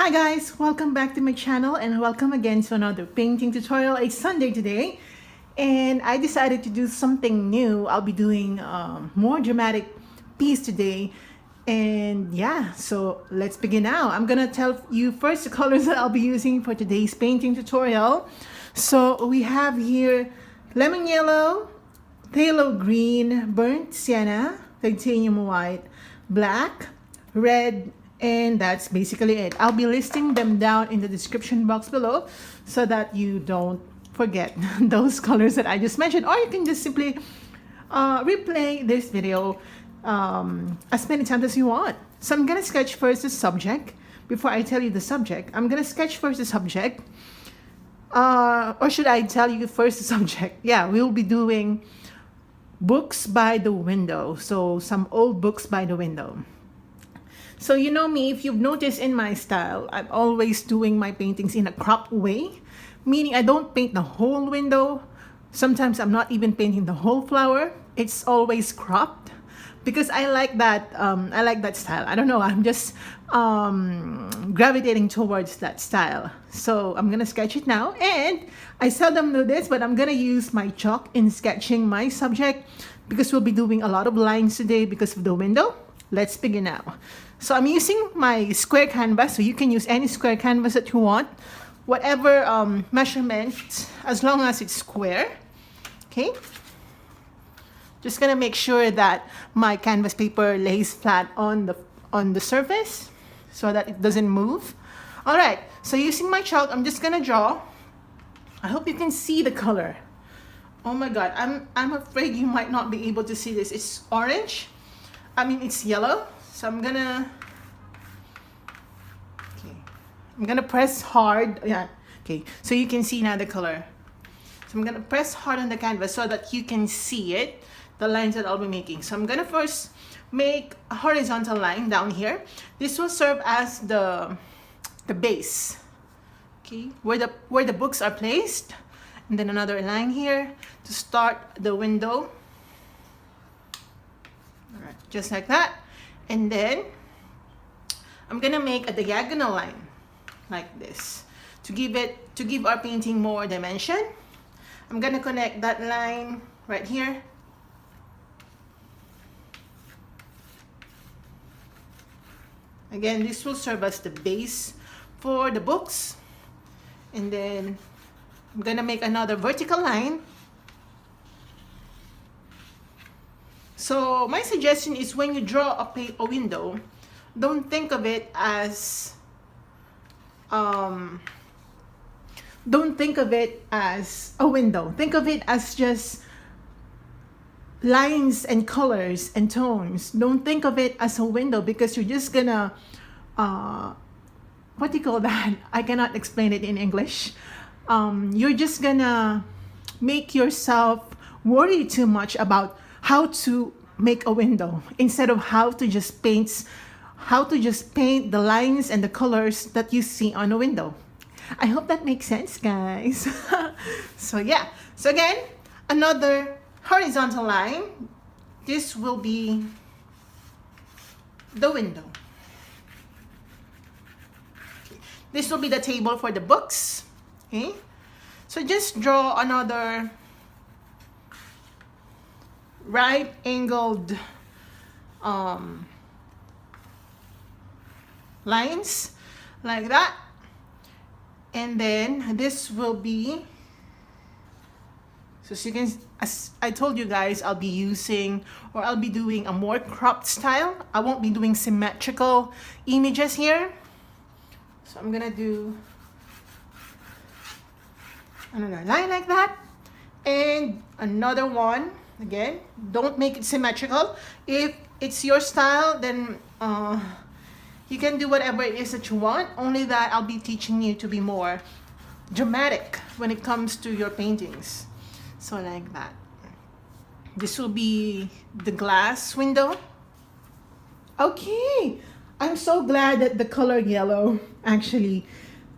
Hi guys, welcome back to my channel and welcome again to another painting tutorial. It's Sunday today and I decided to do something new. I'll be doing a more dramatic piece today, and yeah, so let's begin now. I'm gonna tell you first the colors that I'll be using for today's painting tutorial. So we have here lemon yellow, phthalo green, burnt sienna, titanium white, black, red, and that's basically it. I'll be listing them down in the description box below so that you don't forget those colors that I just mentioned, or you can just simply replay this video as many times as you want. So I'm gonna sketch first the subject. Before I tell you the subject, I'm gonna sketch first the subject. Or should I tell you first the subject? Yeah, we'll be doing books by the window. So some old books by the window. So you know me, if you've noticed in my style, I'm always doing my paintings in a cropped way, meaning I don't paint the whole window. Sometimes I'm not even painting the whole flower. It's always cropped because I like that. I like that style. I don't know. I'm just gravitating towards that style. So I'm gonna sketch it now, and I seldom do this, but I'm gonna use my chalk in sketching my subject because we'll be doing a lot of lines today because of the window. Let's begin now. So I'm using my square canvas, so you can use any square canvas that you want, whatever measurement, as long as it's square. Okay. Just gonna make sure that my canvas paper lays flat on the surface so that it doesn't move. All right. So using my chalk, I'm just gonna draw. I hope you can see the color. Oh my God, I'm afraid you might not be able to see this. It's orange. I mean, it's yellow. So I'm gonna press hard. Yeah. Okay. So you can see now the color. So I'm gonna press hard on the canvas so that you can see it, the lines that I'll be making. So I'm gonna first make a horizontal line down here. This will serve as the base. Okay, where the books are placed, and then another line here to start the window. All right, just like that. And then I'm gonna make a diagonal line like this to give our painting more dimension. I'm gonna connect that line right here. Again, this will serve as the base for the books. And then I'm gonna make another vertical line. So my suggestion is when you draw a window, don't think of it as a window. Think of it as just lines and colors and tones. Don't think of it as a window because you're just gonna what do you call that? I cannot explain it in English. You're just gonna make yourself worry too much about how to make a window instead of how to just paint the lines and the colors that you see on a window. I hope that makes sense, guys. So yeah, so again, another horizontal line. This will be the window. Okay. This will be the table for the books. Okay, so just draw another right angled lines like that, and then this will be, so you can, as I told you guys, I'll be doing a more cropped style. I won't be doing symmetrical images here. So I'm gonna do another line like that, and another one. Again, don't make it symmetrical. If it's your style, then you can do whatever it is that you want. Only that I'll be teaching you to be more dramatic when it comes to your paintings. So like that. This will be the glass window. Okay, I'm so glad that the color yellow actually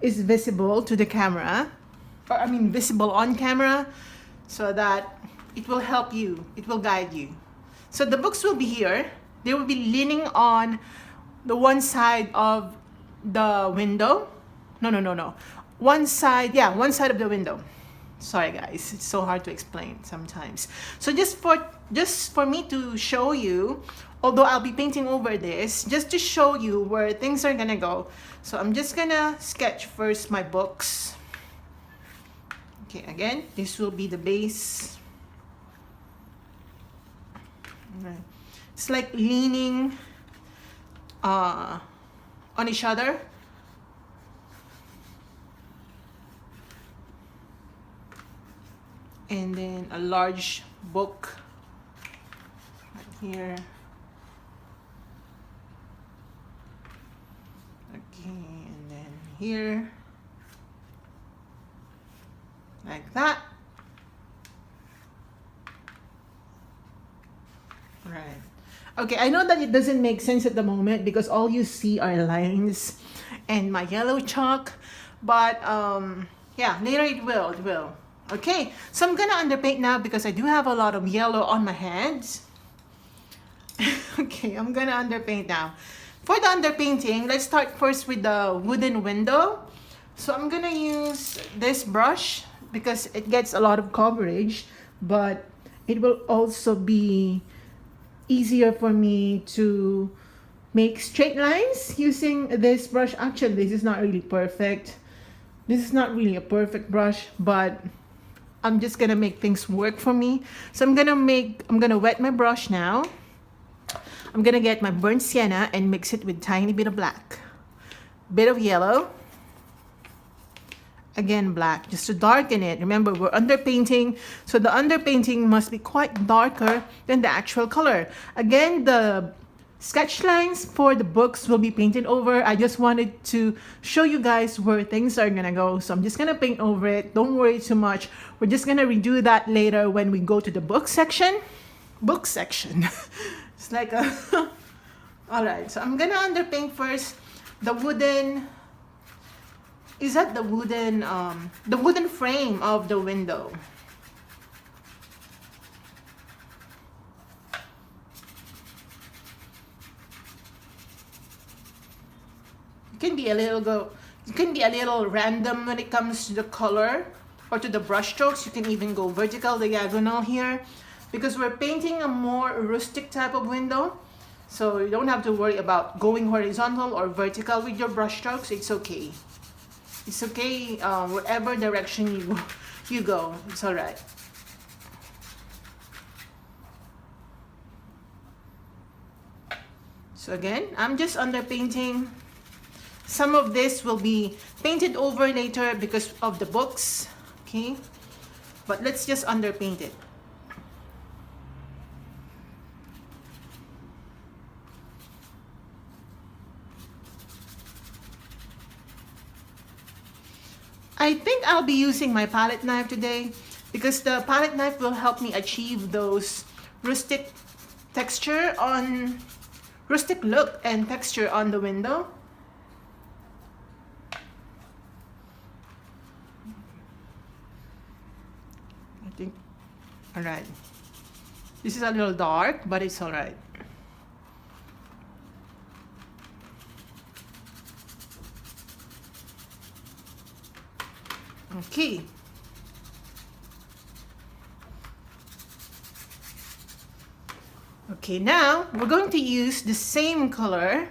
is visible to the camera, or I mean visible on camera, so that it will help you, it will guide you. So the books will be here. They will be leaning on the one side of the window. No. One side, yeah, one side of the window. Sorry guys, it's so hard to explain sometimes. So just for me to show you, although I'll be painting over this, just to show you where things are gonna go. So I'm just gonna sketch first my books. Okay, again, this will be the base. Right. It's like leaning on each other. And then a large book right here. Okay, and then here, like that. Right. Okay, I know that it doesn't make sense at the moment because all you see are lines and my yellow chalk, but yeah, later it will. Okay, so I'm gonna underpaint now because I do have a lot of yellow on my hands. Okay, I'm gonna underpaint now. For the underpainting, let's start first with the wooden window. So I'm gonna use this brush because it gets a lot of coverage, but it will also be easier for me to make straight lines using this brush. Actually, this is not really perfect. This is not really a perfect brush, but I'm just gonna make things work for me. So I'm gonna wet my brush now. I'm gonna get my burnt sienna and mix it with tiny bit of black, bit of yellow, again black, just to darken it. Remember, we're underpainting, so the underpainting must be quite darker than the actual color. Again, the sketch lines for the books will be painted over. I just wanted to show you guys where things are gonna go, so I'm just gonna paint over it. Don't worry too much. We're just gonna redo that later when we go to the book section. It's like a all right, so I'm gonna underpaint first the wooden, is that the wooden frame of the window. It can be a little random when it comes to the color or to the brush strokes. You can even go vertical, diagonal here, because we're painting a more rustic type of window. So you don't have to worry about going horizontal or vertical with your brush strokes. It's okay. It's okay wherever direction you go. It's all right. So again, I'm just underpainting. Some of this will be painted over later because of the books, okay? But let's just underpaint it. I think I'll be using my palette knife today because the palette knife will help me achieve those rustic look and texture on the window. I think, all right. This is a little dark, but it's all right. Okay. Okay, now we're going to use the same color.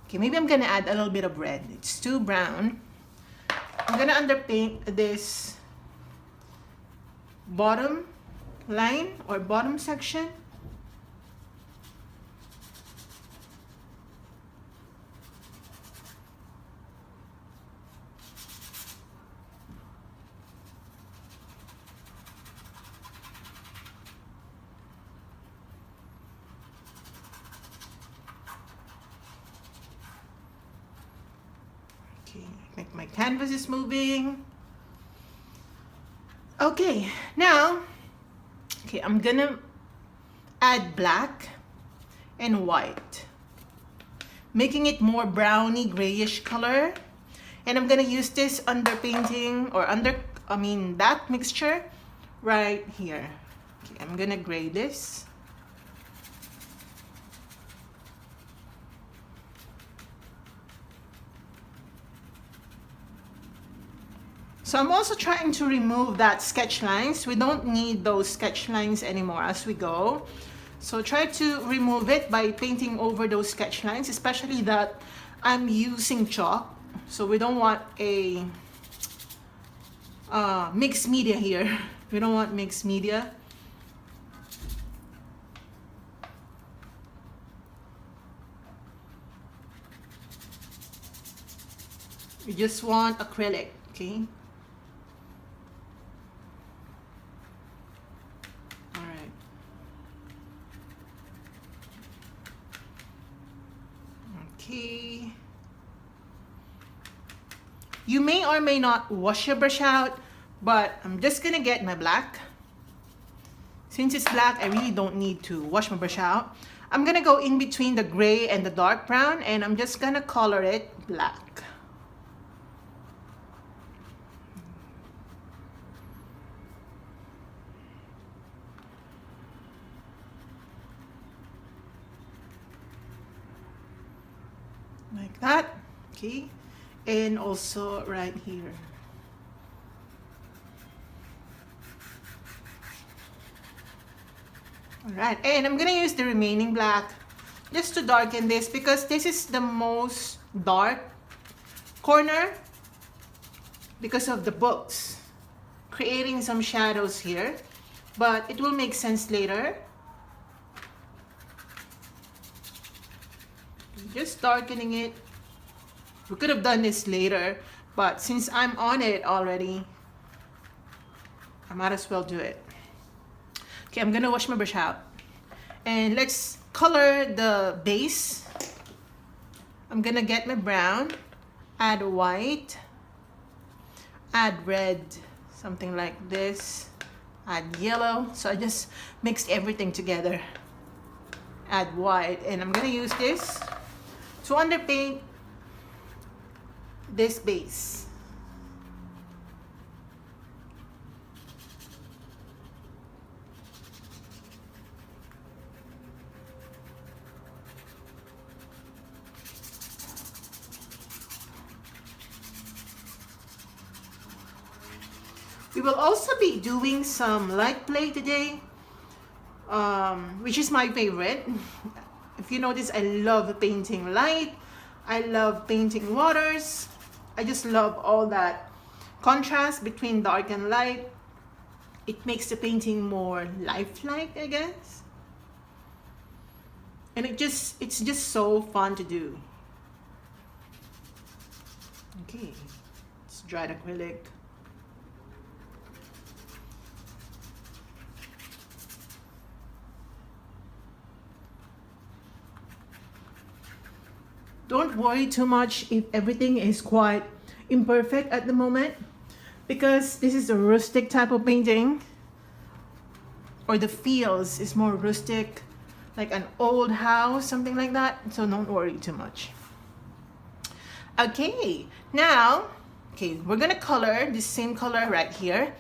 Okay, maybe I'm gonna add a little bit of red. It's too brown. I'm gonna underpaint this bottom line or bottom section. Okay, I think my canvas is moving. Okay, now, okay, I'm gonna add black and white, making it more browny grayish color. And I'm gonna use this underpainting or that mixture right here. Okay, I'm gonna gray this. So I'm also trying to remove that sketch lines. We don't need those sketch lines anymore as we go. So try to remove it by painting over those sketch lines, especially that I'm using chalk. So we don't want a mixed media here. We don't want mixed media. We just want acrylic, okay? All right. Okay. You may or may not wash your brush out, but I'm just gonna get my black. Since it's black, I really don't need to wash my brush out. I'm gonna go in between the gray and the dark brown, and I'm just gonna color it black. Like that, okay? And also right here. All right, and I'm gonna use the remaining black just to darken this because this is the most dark corner because of the books, creating some shadows here, but it will make sense later. Just darkening it. We could have done this later, but since I'm on it already, I might as well do it. Okay, I'm gonna wash my brush out. And let's color the base. I'm gonna get my brown, add white, add red, something like this, add yellow. So I just mixed everything together. Add white, and I'm gonna use this to underpaint this base. We will also be doing some light play today, which is my favorite. If you notice, I love painting light. I love painting waters. I just love all that contrast between dark and light. It makes the painting more lifelike, I guess. And it's just so fun to do. Okay, it's dried acrylic. Don't worry too much if everything is quite imperfect at the moment, because this is a rustic type of painting, or the feels is more rustic, like an old house, something like that. So don't worry too much. Okay, now, okay, we're gonna color this same color right here.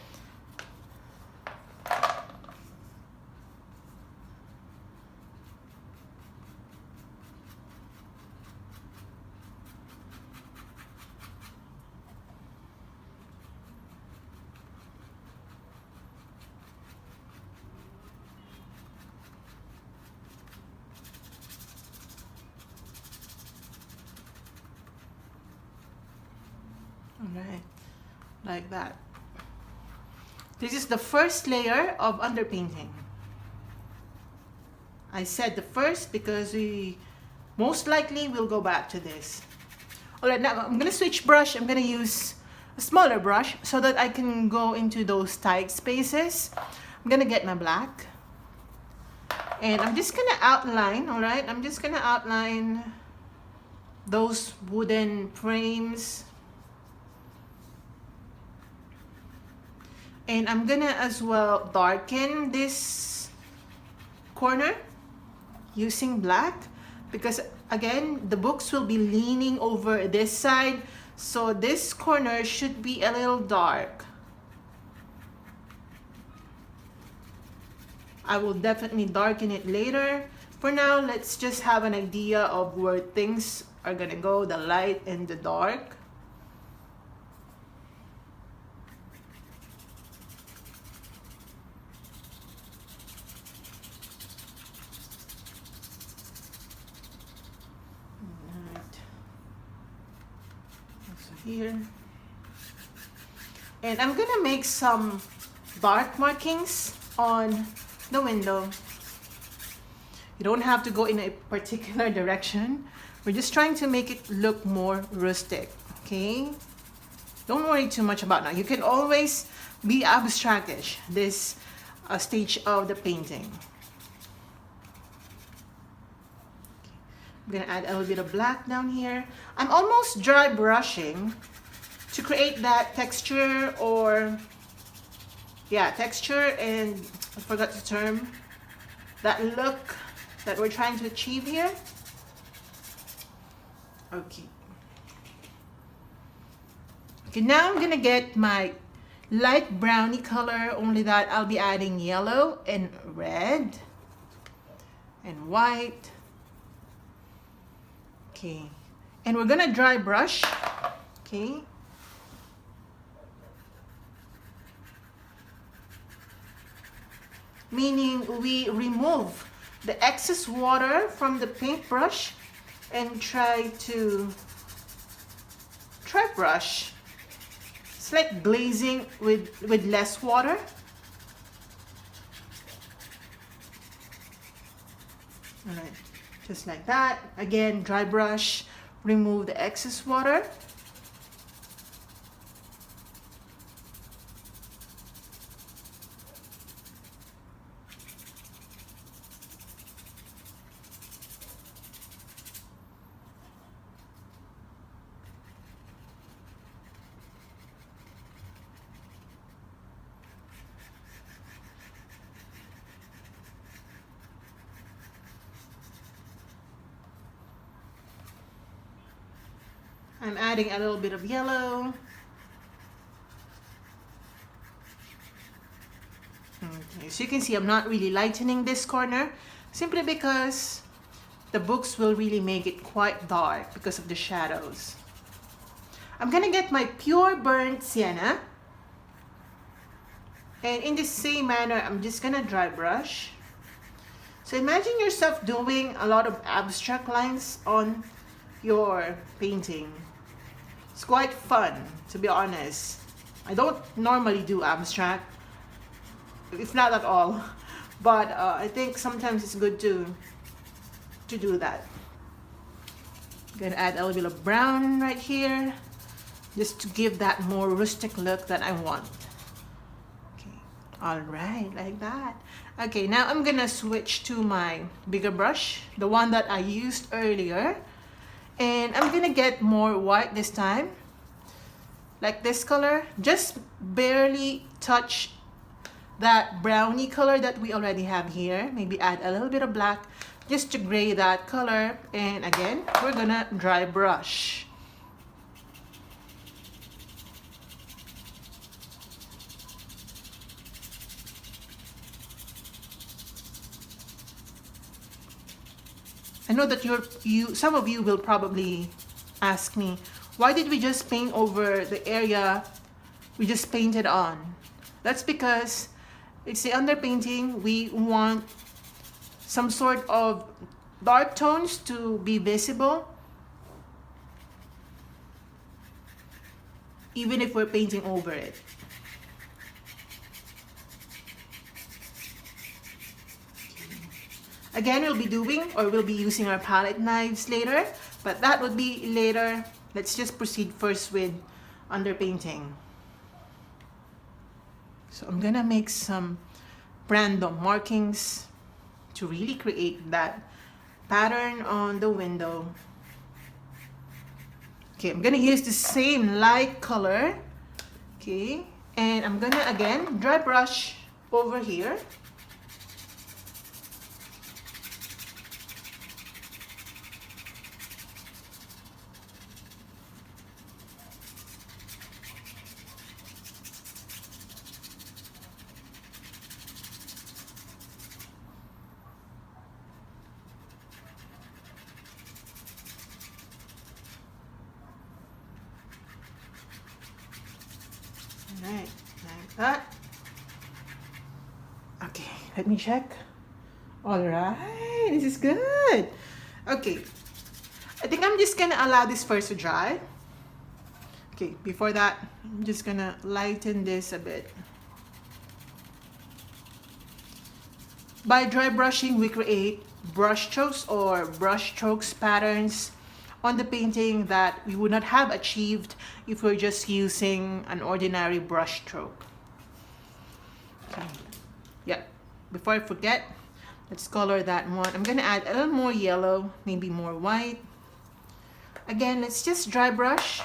Alright, like that. This is the first layer of underpainting. I said the first because we most likely will go back to this. Alright, now I'm gonna switch brush. I'm gonna use a smaller brush so that I can go into those tight spaces. I'm gonna get my black. And I'm just gonna outline, alright? I'm just gonna outline those wooden frames. And I'm gonna as well darken this corner using black, because again, the books will be leaning over this side, so this corner should be a little dark. I will definitely darken it later. For now, let's just have an idea of where things are gonna go, the light and the dark. So here. And I'm gonna make some dark markings on the window. You don't have to go in a particular direction. We're just trying to make it look more rustic, okay? Don't worry too much about that. You can always be abstractish this stage of the painting. I'm gonna add a little bit of black down here. I'm almost dry brushing to create that texture, or yeah, texture, and I forgot the term, that look that we're trying to achieve here. Okay. Okay, now I'm gonna get my light browny color, only that I'll be adding yellow and red and white. Okay, and we're gonna dry brush, okay? Meaning we remove the excess water from the paintbrush and try to brush. It's like glazing with less water. All right, just like that. Again, dry brush, remove the excess water. I'm adding a little bit of yellow. Okay, so you can see I'm not really lightening this corner simply because the books will really make it quite dark because of the shadows. I'm gonna get my pure burnt sienna, and in the same manner I'm just gonna dry brush. So imagine yourself doing a lot of abstract lines on your painting. It's quite fun, to be honest. I don't normally do abstract, if not at all, but I think sometimes it's good to do that. I'm gonna add a little bit of brown right here, just to give that more rustic look that I want. Okay, all right, like that. Okay, now I'm gonna switch to my bigger brush, the one that I used earlier. And I'm gonna get more white this time, like this color. Just barely touch that browny color that we already have here. Maybe add a little bit of black just to gray that color. And again, we're gonna dry brush. I know that some of you will probably ask me, why did we just paint over the area we just painted on? That's because it's the underpainting. We want some sort of dark tones to be visible, even if we're painting over it. Again, we'll be using our palette knives later, but that would be later. Let's just proceed first with underpainting. So I'm gonna make some random markings to really create that pattern on the window. Okay, I'm gonna use the same light color. Okay, and I'm gonna again dry brush over here. Right, like that. Okay, let me check. All right, this is good. Okay, I think I'm just gonna allow this first to dry. Okay, before that, I'm just gonna lighten this a bit. By dry brushing, we create brush strokes or brush strokes patterns on the painting that we would not have achieved if we're just using an ordinary brush stroke. Okay. Yeah, before I forget, let's color that one. I'm gonna add a little more yellow, maybe more white. Again, let's just dry brush.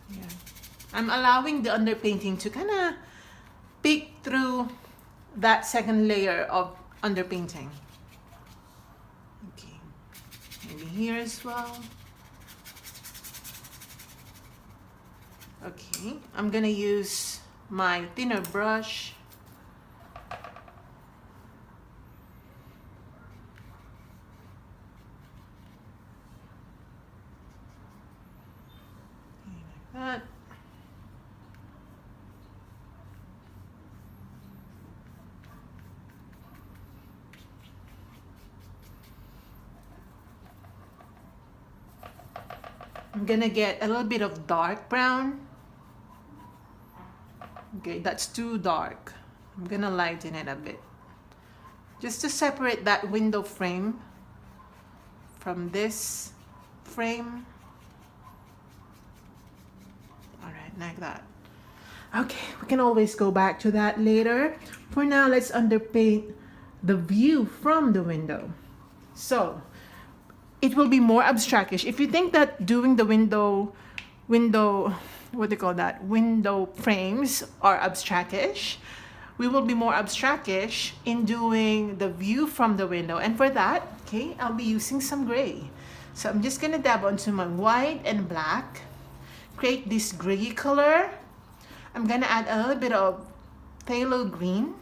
Yeah. I'm allowing the underpainting to kind of peek through that second layer of underpainting. Okay, maybe here as well. Okay, I'm gonna use my thinner brush. Like that. I'm gonna get a little bit of dark brown. Okay, that's too dark. I'm gonna lighten it a bit. Just to separate that window frame from this frame. All right, like that. Okay, we can always go back to that later. For now, let's underpaint the view from the window. So, it will be more abstractish. If you think that doing the window, what do you call that? Window frames are abstractish, we will be more abstractish in doing the view from the window. And for that, okay, I'll be using some gray. So I'm just gonna dab onto my white and black, create this gray color. I'm gonna add a little bit of phthalo green.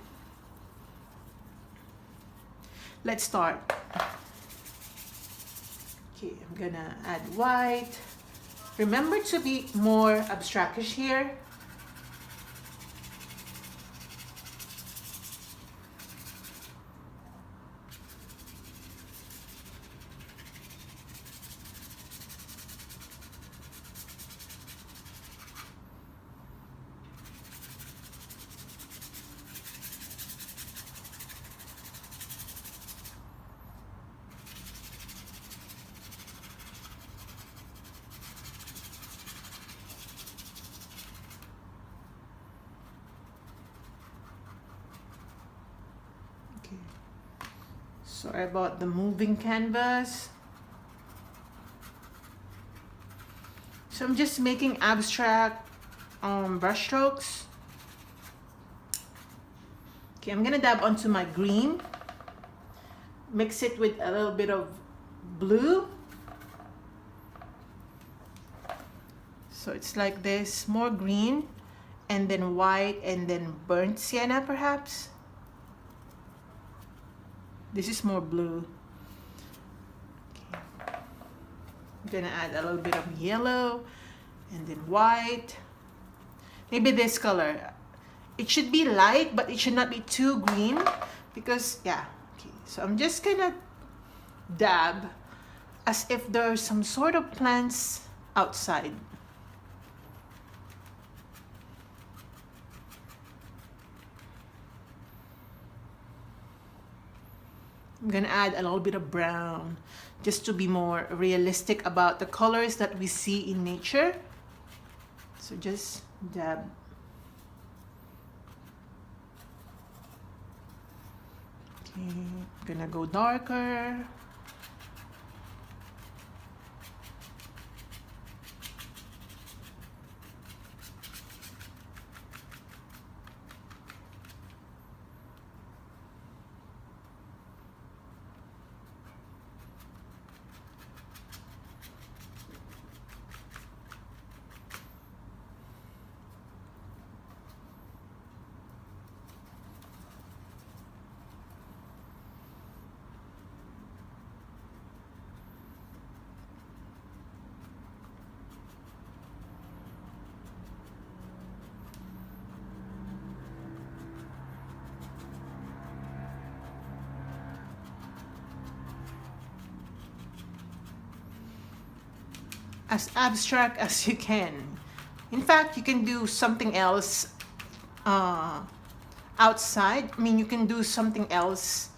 Let's start. Okay, I'm gonna add white. Remember to be more abstractish here. Sorry about the moving canvas. So I'm just making abstract brush strokes. Okay, I'm gonna dab onto my green. Mix it with a little bit of blue. So it's like this, more green, and then white, and then burnt sienna perhaps. This is more blue. Okay. I'm gonna add a little bit of yellow and then white. Maybe this color. It should be light, but it should not be too green because, yeah. Okay, so I'm just gonna dab as if there's some sort of plants outside. I'm gonna add a little bit of brown just to be more realistic about the colors that we see in nature. So just dab. Okay, I'm gonna go darker. as abstract as you can. In fact, you can do something else outside. I mean, you can do something else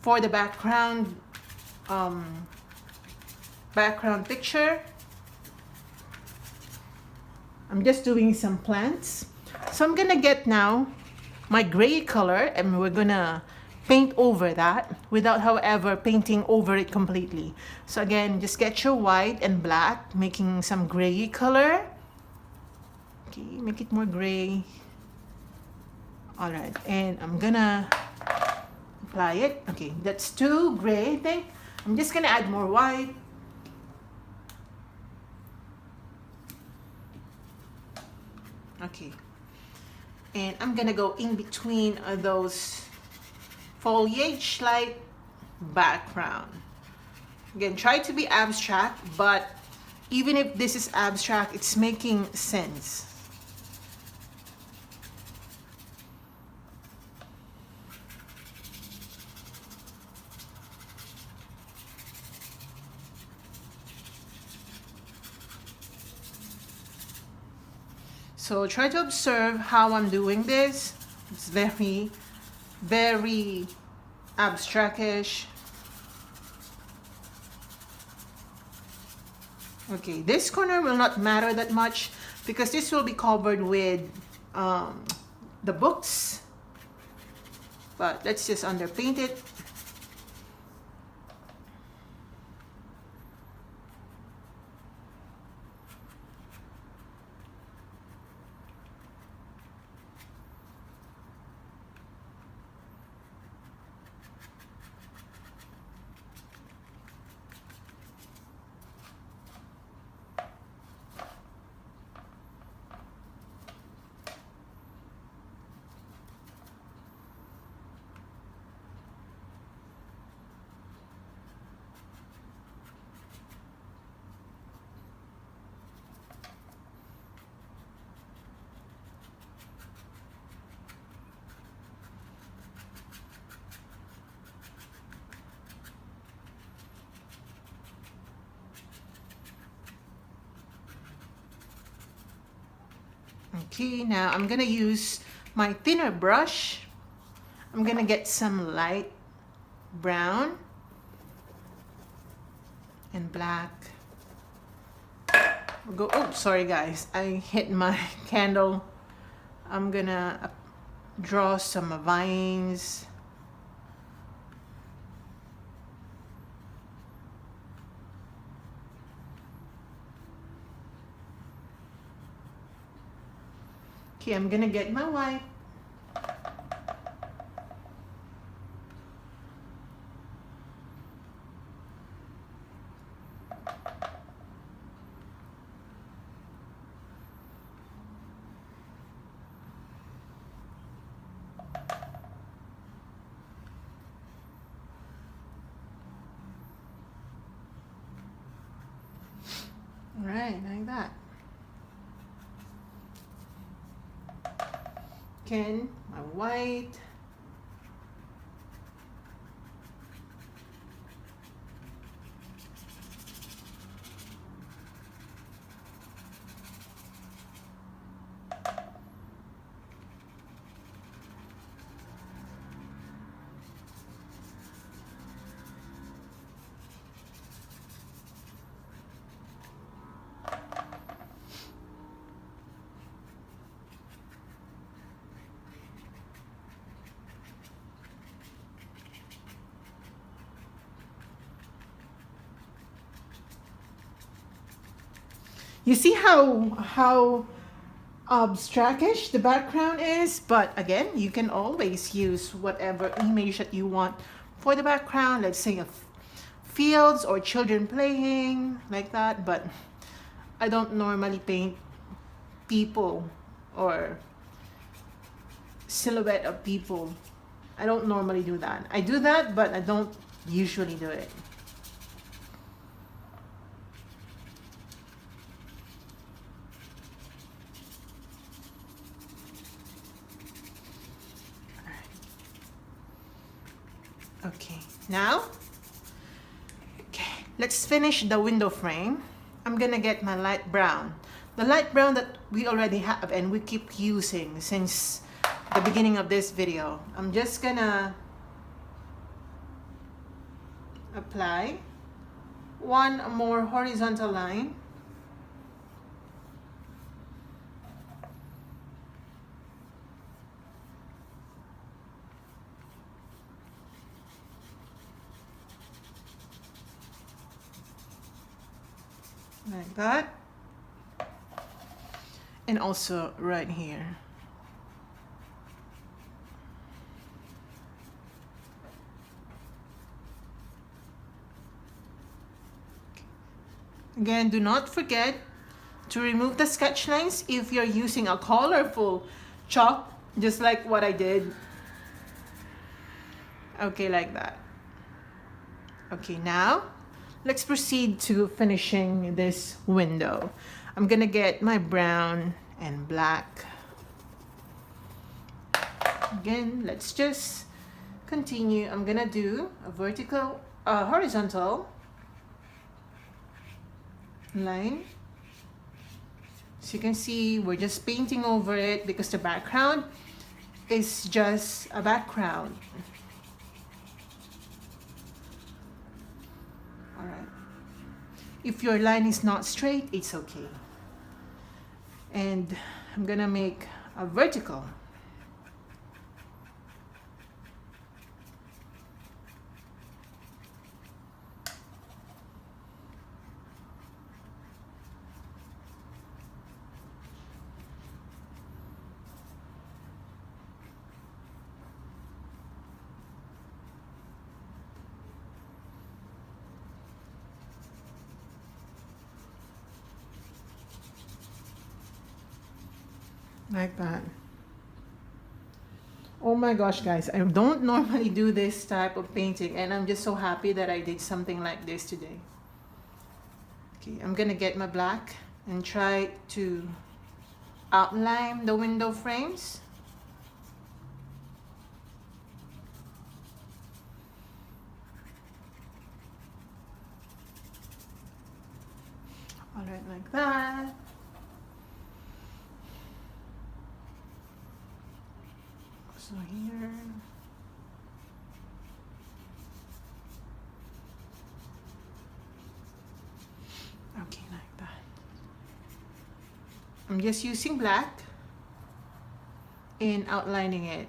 for the background picture. I'm just doing some plants. So I'm gonna get now my gray color and we're gonna paint over that without, however, painting over it completely. So again, just get your white and black, making some gray color. Okay, make it more gray. All right, and I'm gonna apply it. Okay, that's too gray, I think. I'm just gonna add more white. Okay, and I'm gonna go in between those foliage like background. Again, try to be abstract, but even if this is abstract, it's making sense. So try to observe how I'm doing this. It's very, very abstractish. Okay, this corner will not matter that much because this will be covered with the books. But let's just underpaint it. Okay, now I'm gonna use my thinner brush. I'm gonna get some light brown and black. We'll go, oh, sorry guys, I hit my candle. I'm gonna draw some vines. Okay, I'm gonna get my white. All right, like that. Again, my white. You see how abstractish the background is, but again, you can always use whatever image that you want for the background. Let's say fields or children playing like that, but I don't normally paint people or silhouette of people. I don't normally do that. I do that, but I don't usually do it. Okay, now, okay, let's finish the window frame. I'm gonna get my light brown. The light brown that we already have and we keep using since the beginning of this video. I'm just gonna apply one more horizontal line. Like that. And also right here. Again, do not forget to remove the sketch lines if you're using a colorful chalk, just like what I did. Okay, like that. Okay, now let's proceed to finishing this window. I'm gonna get my brown and black. Again, let's just continue. I'm gonna do a vertical, horizontal line. So you can see we're just painting over it because the background is just a background. All right. If your line is not straight, it's okay. And I'm gonna make a vertical. Like that. Oh my gosh, guys, I don't normally do this type of painting and I'm just so happy that I did something like this today. Okay, I'm gonna get my black and try to outline the window frames. All right, like that. So here. Okay, like that. I'm just using black in outlining it.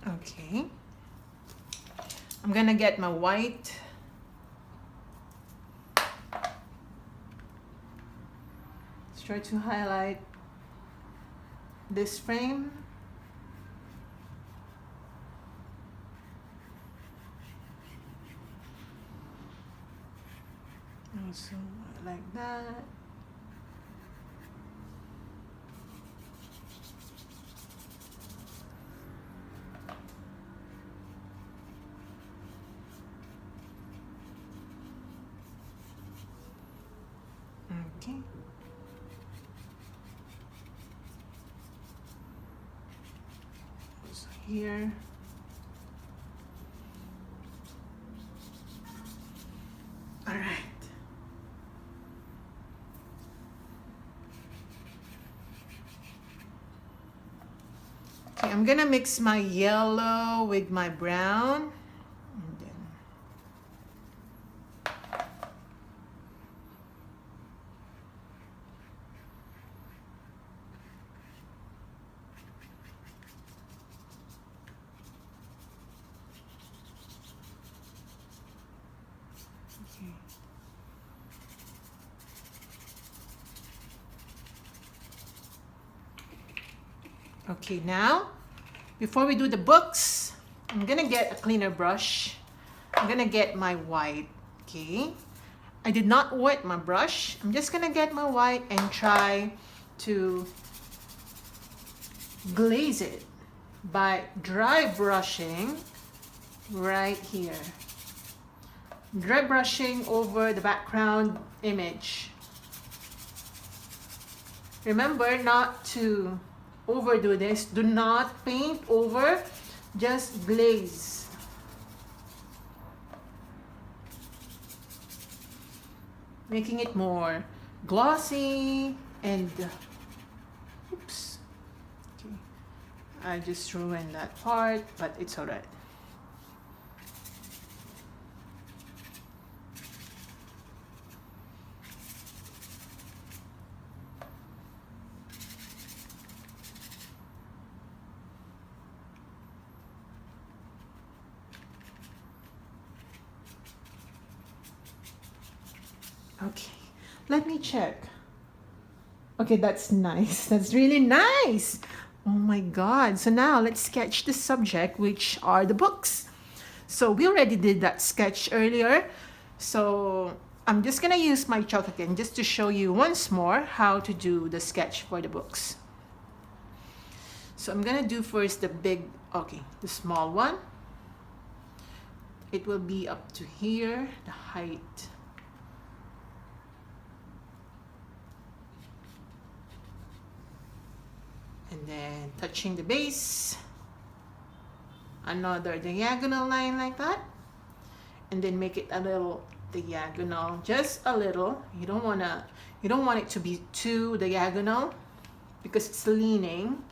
Okay, I'm gonna get my white. Let's try to highlight this frame. Also like that. Okay. So here. All right. Okay, I'm gonna mix my yellow with my brown. And then okay, now, before we do the books, I'm gonna get a cleaner brush. I'm gonna get my white, okay? I did not wet my brush. I'm just gonna get my white and try to glaze it by dry brushing right here. dry brushing over the background image. Remember not to overdo this. Do not paint over, just glaze. Making it more glossy and oops. Okay. I just ruined that part, but it's alright. Okay, let me check. Okay, that's nice. That's really nice. Oh my God. So now let's sketch the subject, which are the books. So we already did that sketch earlier. So I'm just gonna use my chalk again just to show you once more how to do the sketch for the books. So I'm gonna do first the the small one. It will be up to here, the height. And then touching the base, another diagonal line like that, and then make it a little diagonal, just a little. You don't want it to be too diagonal because it's leaning.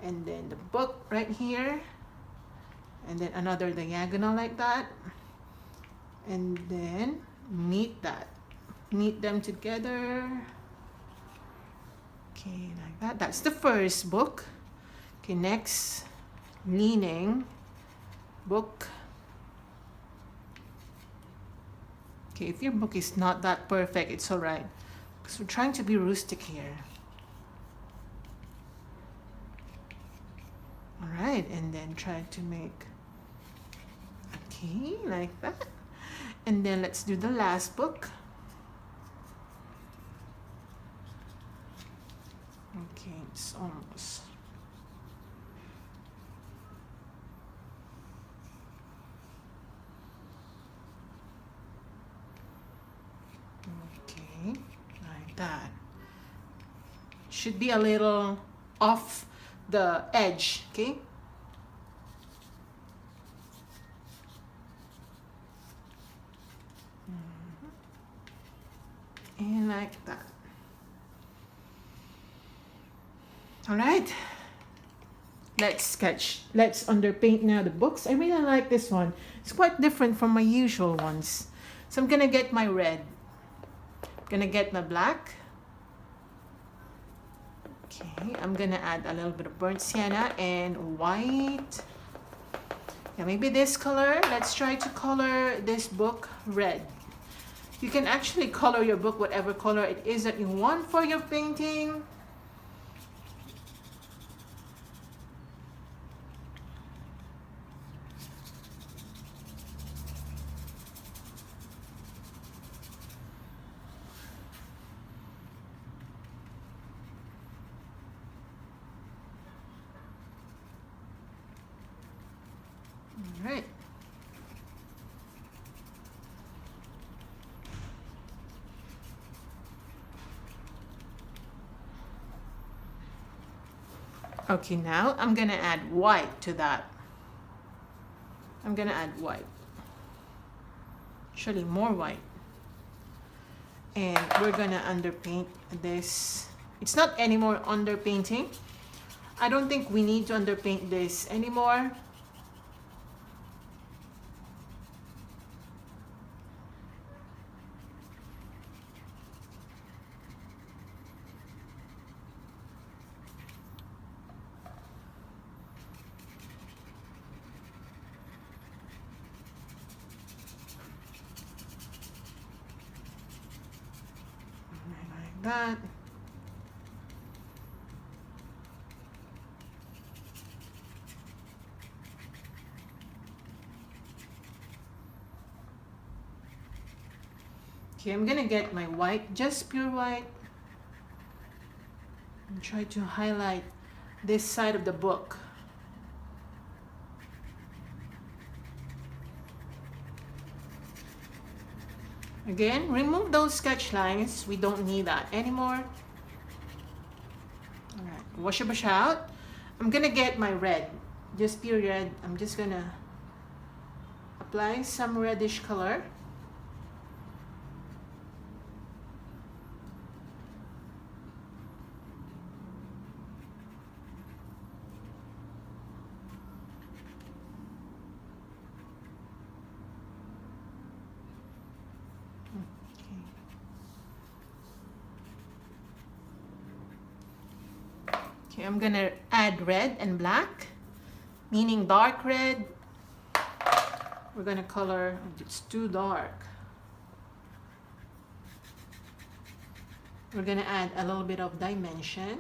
And then the book right here, and then another diagonal like that, and then meet them together. Okay, like that. That's the first book. Okay, next, leaning book. Okay, if your book is not that perfect, it's alright, because we're trying to be rustic here. Alright, and then try to make, okay, like that. And then let's do the last book. Okay, it's almost. Okay, like that. Should be a little off the edge, okay? And like that. All right, let's sketch. Let's underpaint now the books. I really like this one. It's quite different from my usual ones. So I'm gonna get my red. I'm gonna get my black. Okay, I'm gonna add a little bit of burnt sienna and white. Yeah, maybe this color. Let's try to color this book red. You can actually color your book whatever color it is that you want for your painting. All right. Okay, now I'm gonna add white to that. I'm gonna add white. Actually, more white. And we're gonna underpaint this. It's not anymore underpainting. I don't think we need to underpaint this anymore. Like that. Okay, I'm gonna get my white, just pure white, and try to highlight this side of the book. Again, remove those sketch lines. We don't need that anymore. All right, wash a brush out. I'm gonna get my red, just pure red. I'm just gonna apply some reddish color. Okay, I'm gonna add red and black, meaning dark red. We're gonna color, it's too dark. We're gonna add a little bit of dimension.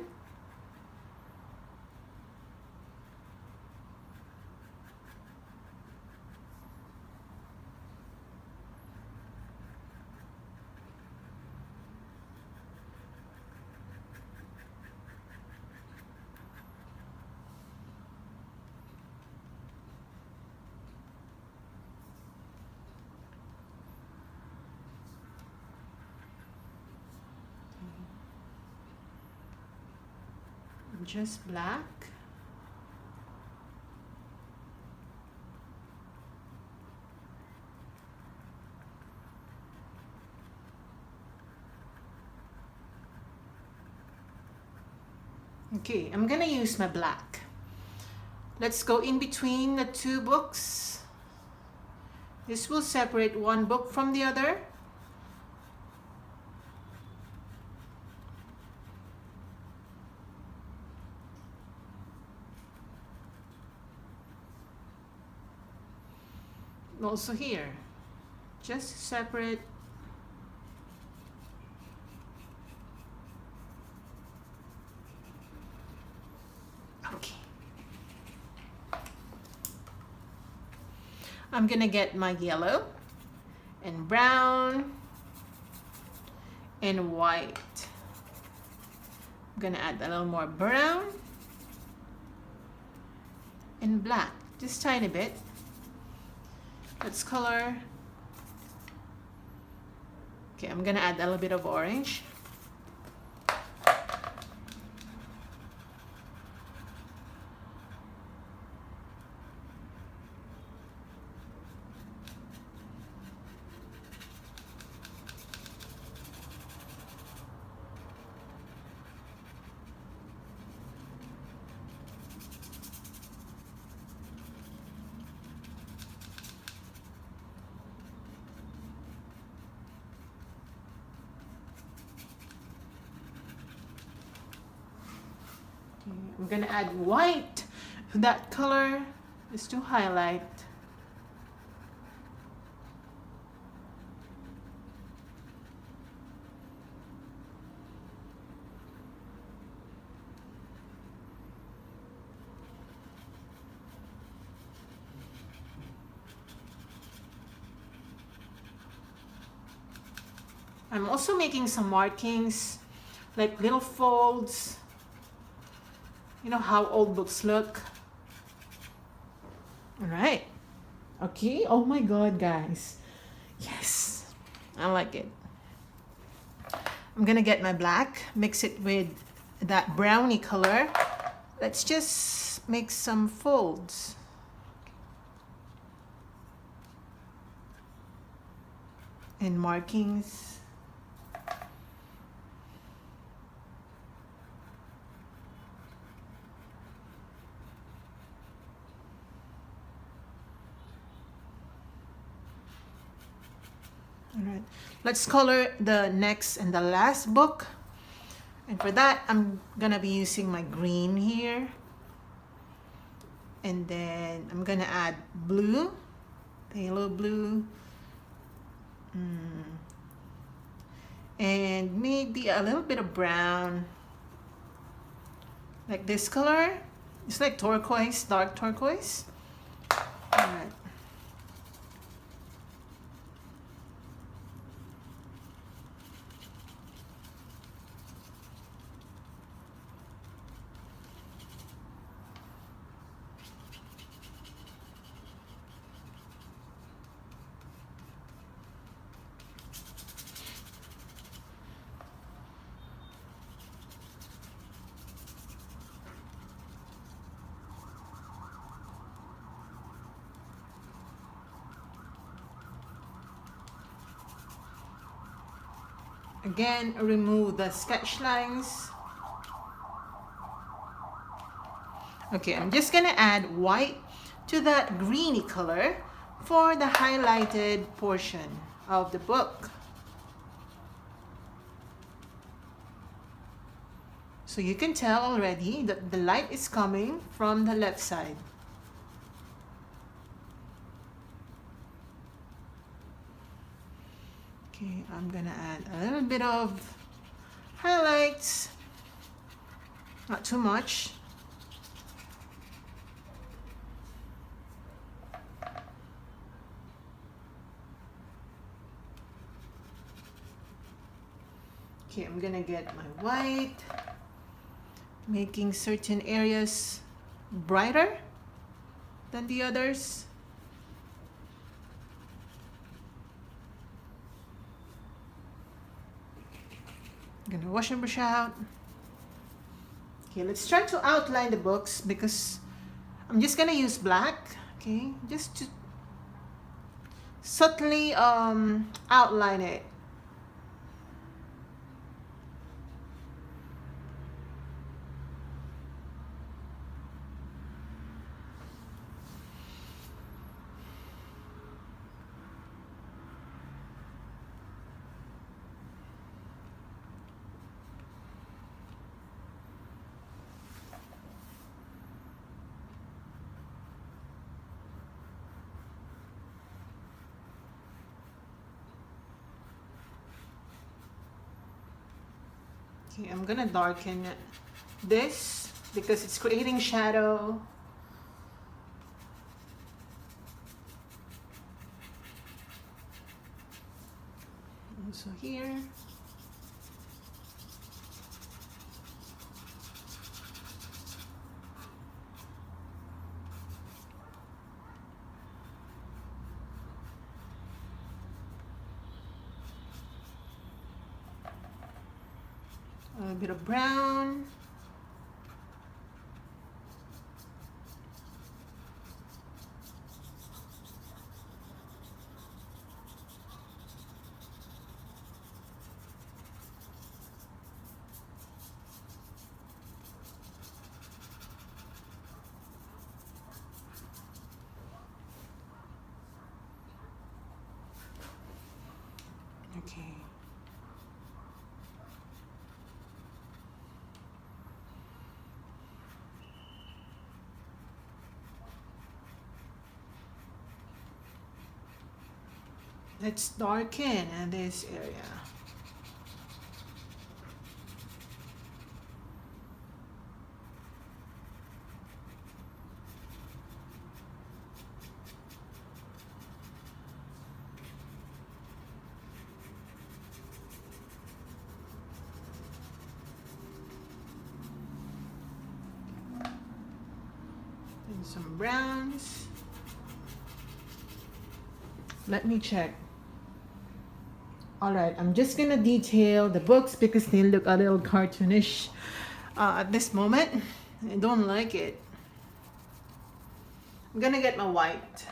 Just black. Okay, I'm gonna use my black. Let's go in between the two books. This will separate one book from the other. Also here, just separate. Okay. I'm gonna get my yellow and brown and white. I'm gonna add a little more brown and black, just tiny bit. Let's color. Okay, I'm gonna add a little bit of orange. I'm gonna add white. That color is to highlight. I'm also making some markings, like little folds. You know how old books look. All right. Okay. Oh my God, guys. Yes, I like it. I'm gonna get my black, mix it with that brownie color. Let's just make some folds. And markings. All right, let's color the next and the last book. And for that, I'm gonna be using my green here. And then I'm gonna add blue, phthalo blue. And maybe a little bit of brown. Like this color. It's like turquoise, dark turquoise. All right. Again, remove the sketch lines. Okay, I'm just gonna add white to that greeny color for the highlighted portion of the book. So you can tell already that the light is coming from the left side. Okay, I'm gonna add a little bit of highlights, not too much. Okay, I'm gonna get my white, making certain areas brighter than the others. I'm gonna wash and brush out. Okay, let's try to outline the books because I'm just gonna use black, okay, just to subtly outline it. Okay, I'm gonna darken this because it's creating shadow. Also here. A bit of brown. Okay. Let's darken in this area. And some browns. Let me check. All right, I'm just gonna detail the books because they look a little cartoonish at this moment. I don't like it. I'm gonna get my white.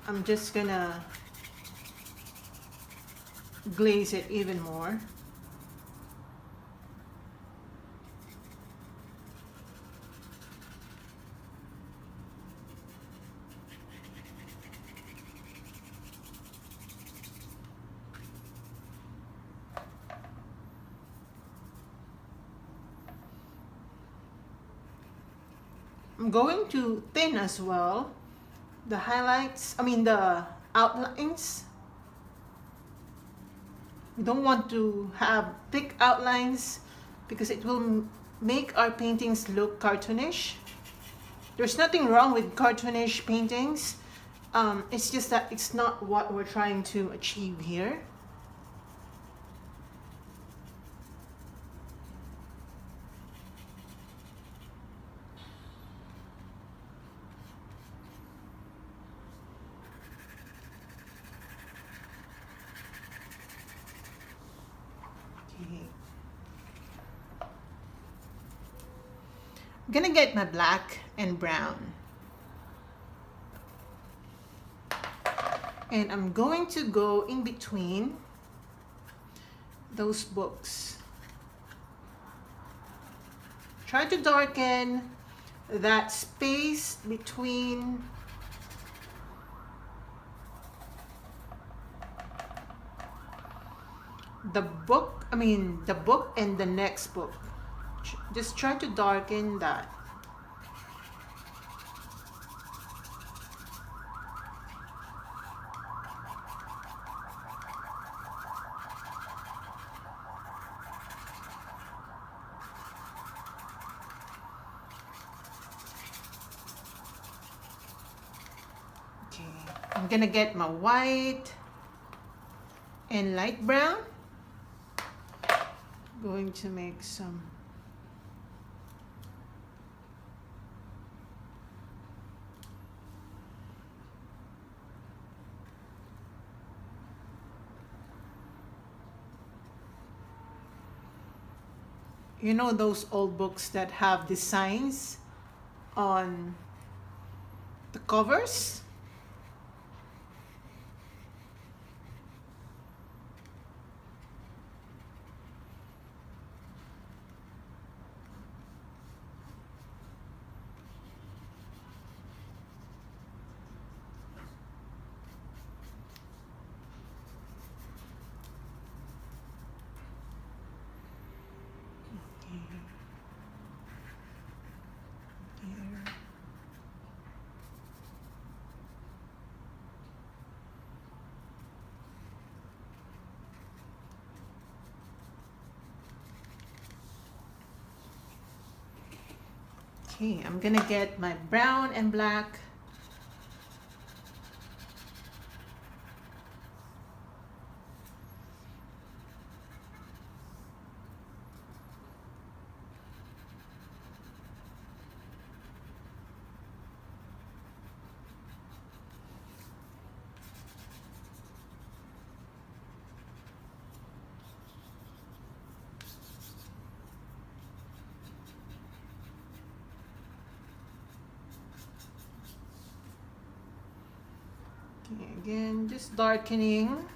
I'm just gonna glaze it even more. I'm going to thin as well the highlights, the outlines. We don't want to have thick outlines because it will make our paintings look cartoonish. There's nothing wrong with cartoonish paintings. It's just that it's not what we're trying to achieve here. I'm gonna get my black and brown. And I'm going to go in between those books. Try to darken that space between the book, the book and the next book. Just try to darken that. Okay, I'm gonna get my white and light brown. Going to make some you know those old books that have designs on the covers? Okay, I'm gonna get my brown and black. Okay, again, just darkening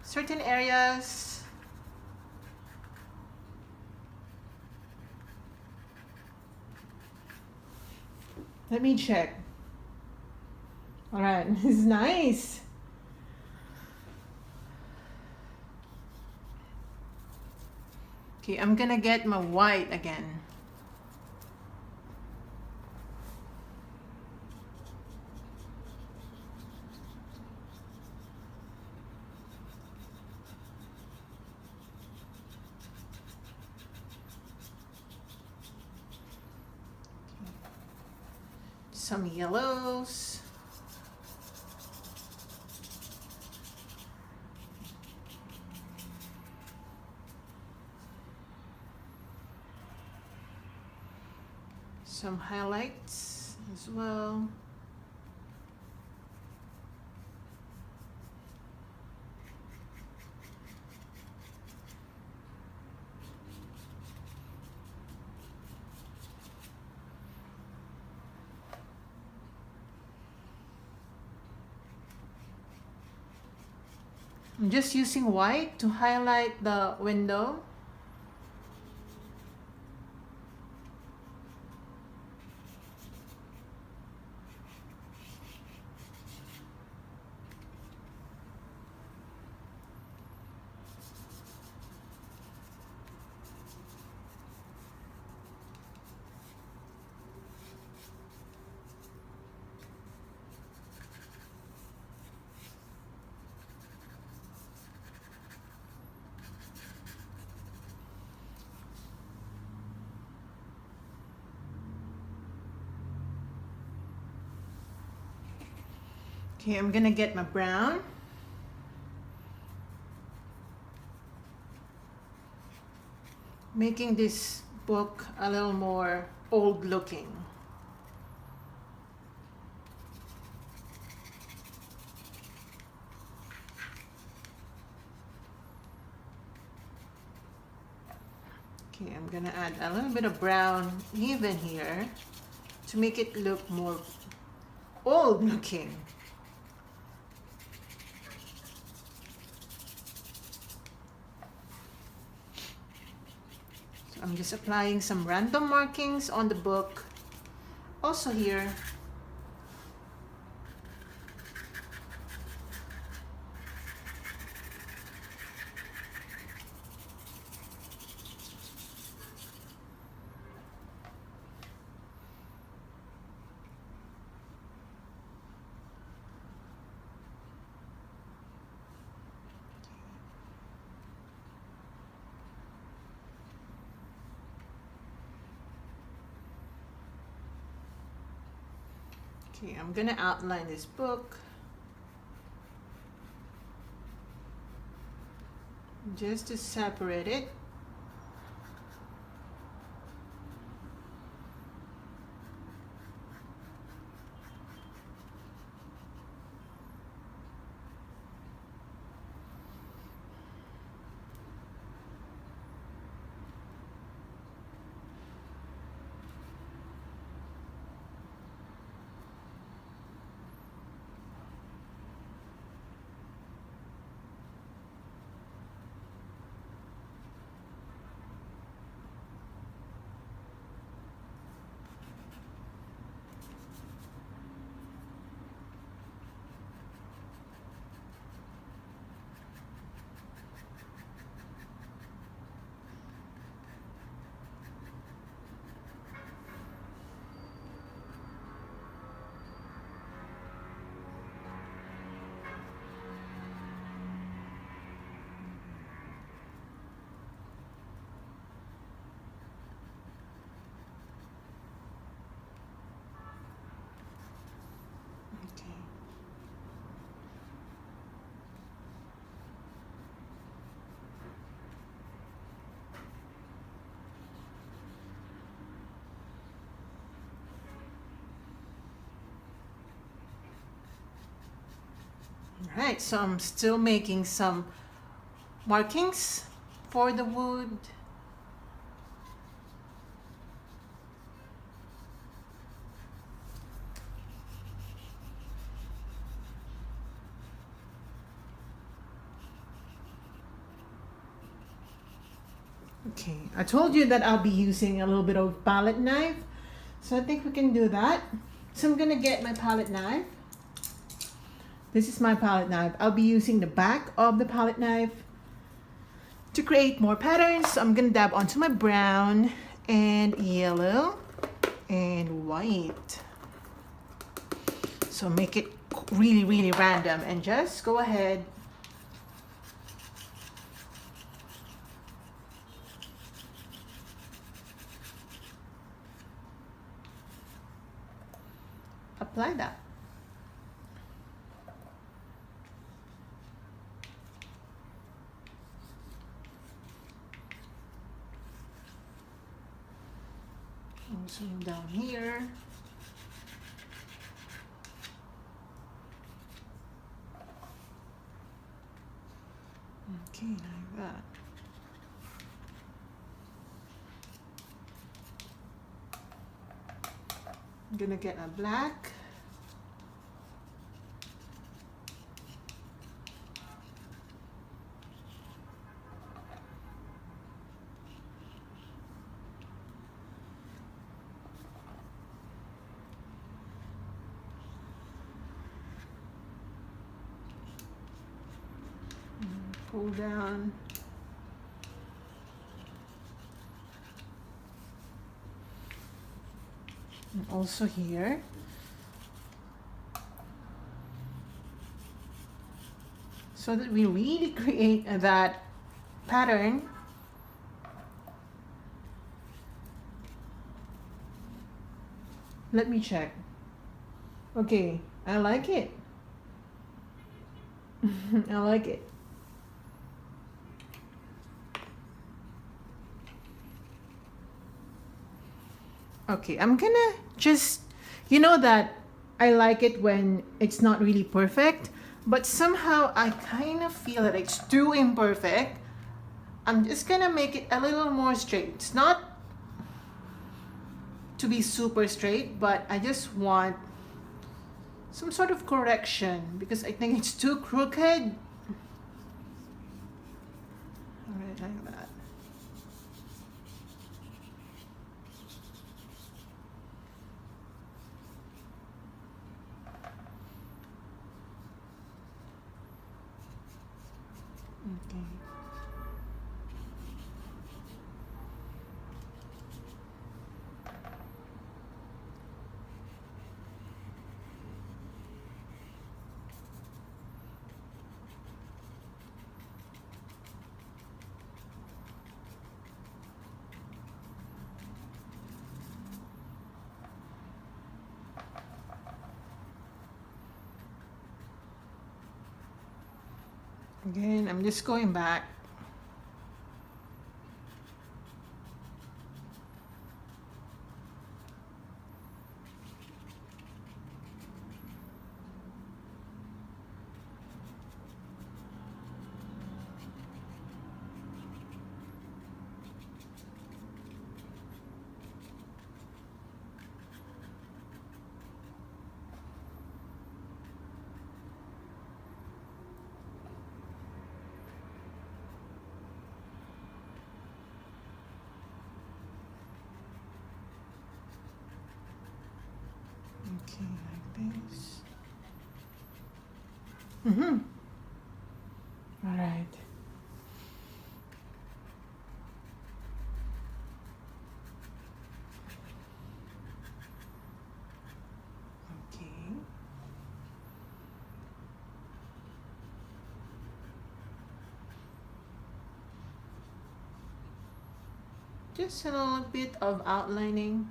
certain areas. Let me check. All right, this is nice. Okay, I'm gonna get my white again. Some yellows. Some highlights as well. I'm just using white to highlight the window. Okay, I'm gonna get my brown. Making this book a little more old looking. Okay, I'm gonna add a little bit of brown even here to make it look more old looking. So I'm just applying some random markings on the book. Also here. Okay, I'm gonna outline this book just to separate it. Okay. All right, so I'm still making some markings for the wood. Okay, I told you that I'll be using a little bit of palette knife, so I think we can do that. So I'm gonna get my palette knife. This is my palette knife. I'll be using the back of the palette knife to create more patterns. So I'm gonna dab onto my brown and yellow and white. So make it really, really random and just go ahead. Apply that. Also down here. Okay, like that. I'm gonna get a black. Pull down. And also here. So that we really create that pattern. Let me check. Okay, I like it. I like it. Okay, I'm gonna just, you know that I like it when it's not really perfect, but somehow I kind of feel that it's too imperfect. I'm just gonna make it a little more straight. It's not to be super straight, but I just want some sort of correction because I think it's too crooked. Alright, like that. Okay. Again, I'm just going back. Okay, like this. All right. Okay. Just a little bit of outlining.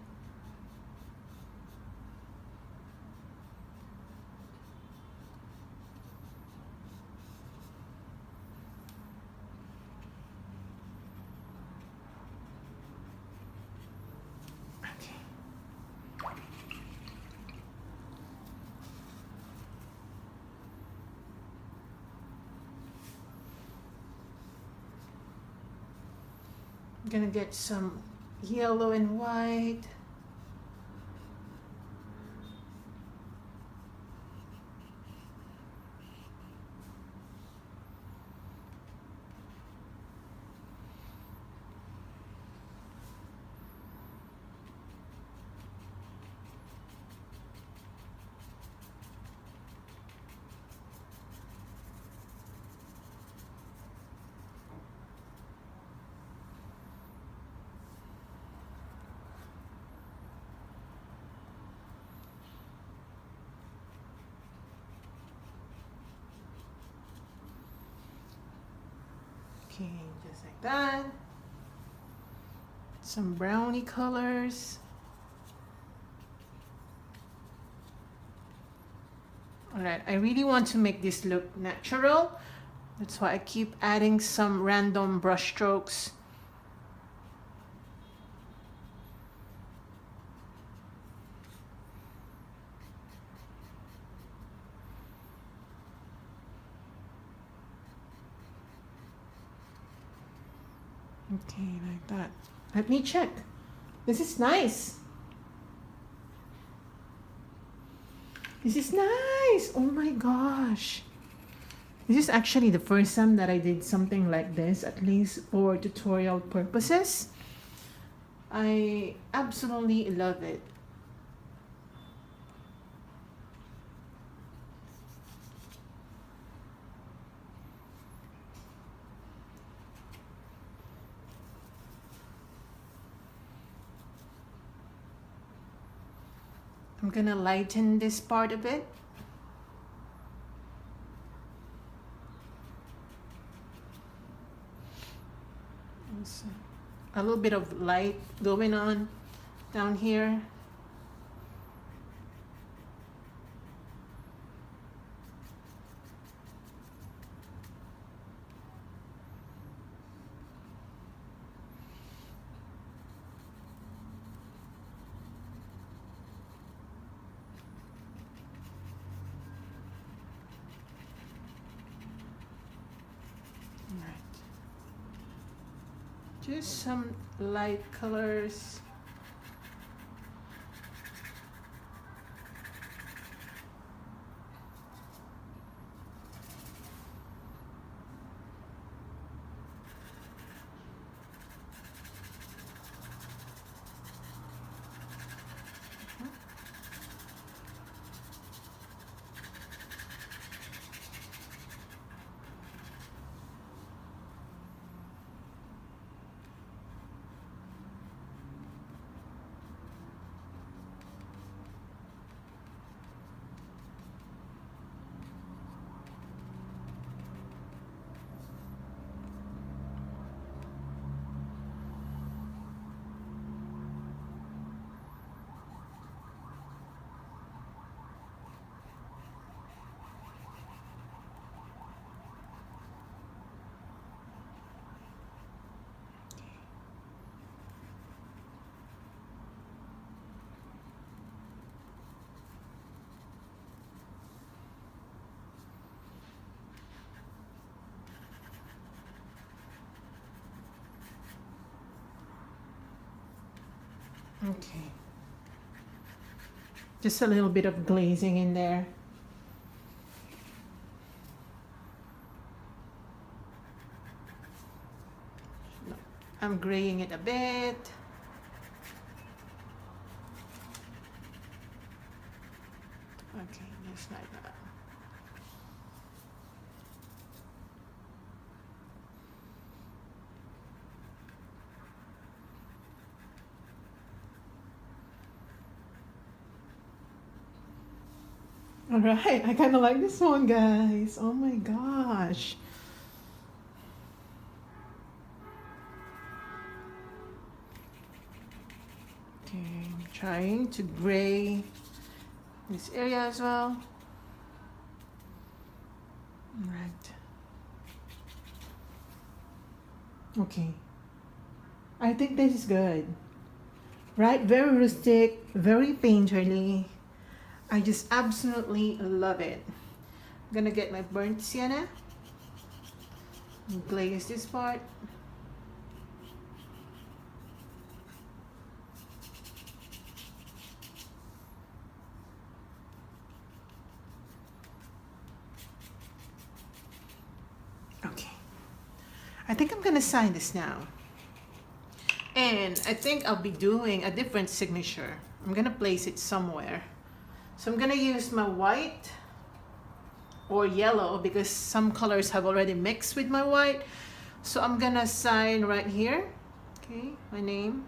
I'm gonna get some yellow and white. Okay, just like that. Some brownie colors. Alright, I really want to make this look natural. That's why I keep adding some random brush strokes. Okay, like that. Let me check. This is nice. This is nice. Oh my gosh. This is actually the first time that I did something like this, at least for tutorial purposes. I absolutely love it. I'm gonna lighten this part a bit. A little bit of light going on down here. Just some light colors. Okay. Just a little bit of glazing in there. I'm graying it a bit. Okay, just like that. All right, I kind of like this one, guys. Oh my gosh. Okay, I'm trying to gray this area as well. All right. Okay. I think this is good. Right? Very rustic, very painterly. I just absolutely love it. I'm gonna get my burnt sienna and glaze this part. Okay. I think I'm gonna sign this now. And I think I'll be doing a different signature. I'm gonna place it somewhere. So I'm gonna use my white or yellow because some colors have already mixed with my white. So I'm gonna sign right here, okay, my name.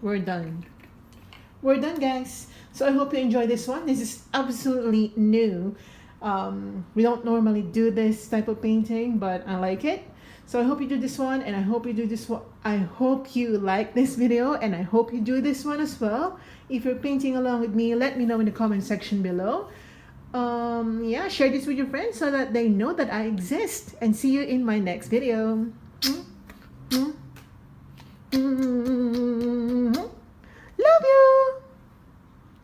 We're done. We're done, guys. So I hope you enjoy this one. This is absolutely new. We don't normally do this type of painting, but I like it. So I hope you do this one, and I hope you do this one. I hope you like this video, and I hope you do this one as well. If you're painting along with me, let me know in the comment section below. Yeah, share this with your friends so that they know that I exist, and see you in my next video.